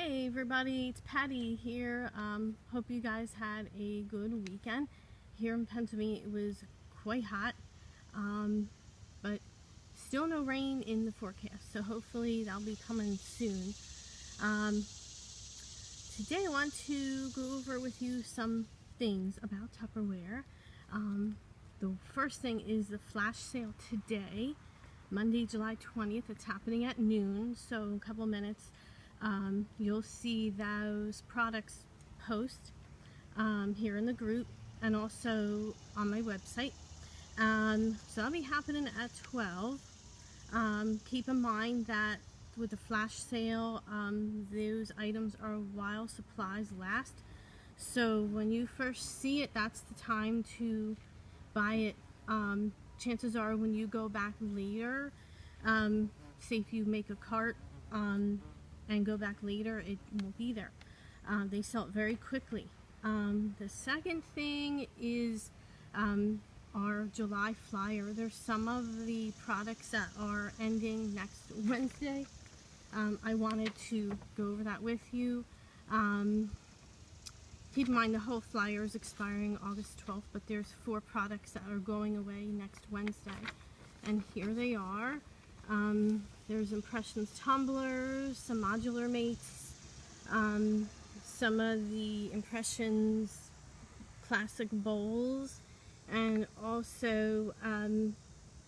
Hey everybody, it's Patty here. Hope you guys had a good weekend. Here in Pennsylvania it was quite hot, but still no rain in the forecast, so hopefully that'll be coming soon. Today I want to go over with you some things about Tupperware. The first thing is the flash sale today, Monday, July 20th. It's happening at noon, so in a couple minutes you'll see those products post here in the group and also on my website. So that'll be happening at 12. Keep in mind that with the flash sale, those items are while supplies last. So when you first see it, that's the time to buy it. Chances are when you go back later, say if you make a cart and go back later, it won't be there. They sell it very quickly. The second thing is our July flyer. There's some of the products that are ending next Wednesday. I wanted to go over that with you. Keep in mind the whole flyer is expiring August 12th, but there's 4 products that are going away next Wednesday. And here they are. There's impressions tumblers, some modular mates, some of the impressions classic bowls, and also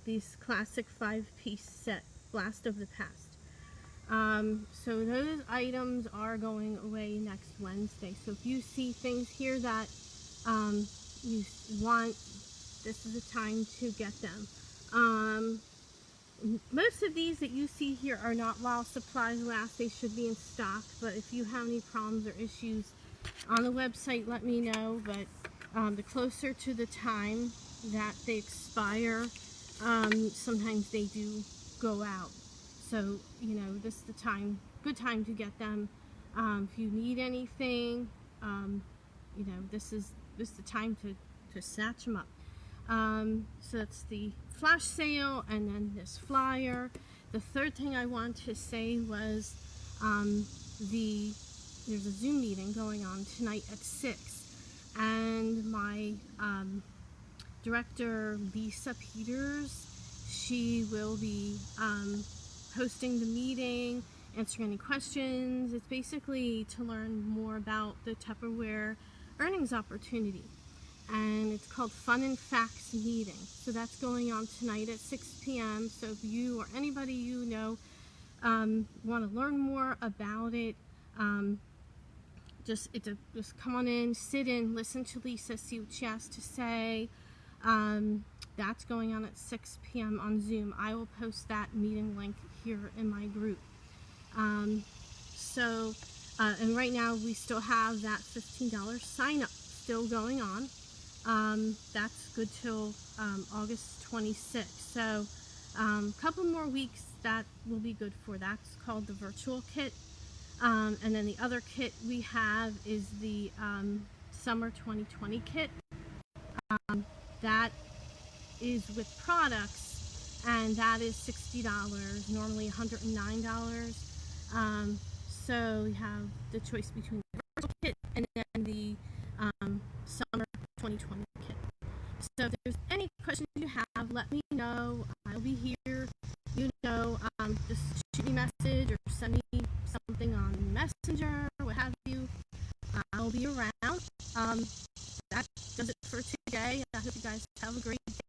these classic 5-piece set, Blast of the Past. So those items are going away next Wednesday. So if you see things here that you want, this is the time to get them. Most of these that you see here are not while supplies last. They should be in stock, but if you have any problems or issues on the website, let me know. But the closer to the time that they expire, sometimes they do go out. So, you know, this is the time, good time to get them. If you need anything, you know, this is the time to snatch them up. So that's the flash sale and then this flyer. The third thing I want to say was there's a Zoom meeting going on tonight at 6, and my director Lisa Peters, she will be hosting the meeting, answering any questions. It's basically to learn more about the Tupperware earnings opportunity, and it's called Fun and Facts Meeting. So that's going on tonight at 6 p.m. So if you or anybody you know want to learn more about it, just come on in, sit in, listen to Lisa, see what she has to say. That's going on at 6 p.m. on Zoom. I will post that meeting link here in my group. And right now we still have that $15 sign up still going on. That's good till August 26th. So a couple more weeks that will be good for. That's called the virtual kit. And then the other kit we have is the summer 2020 kit. That is with products, and that is $60, normally $109. So you have the choice between the virtual kit and then the summer 2020 kit. So if there's any questions you have, let me know. I'll be here. You know, just shoot me a message or send me something on Messenger, what have you. I'll be around. That does it for today. I hope you guys have a great day.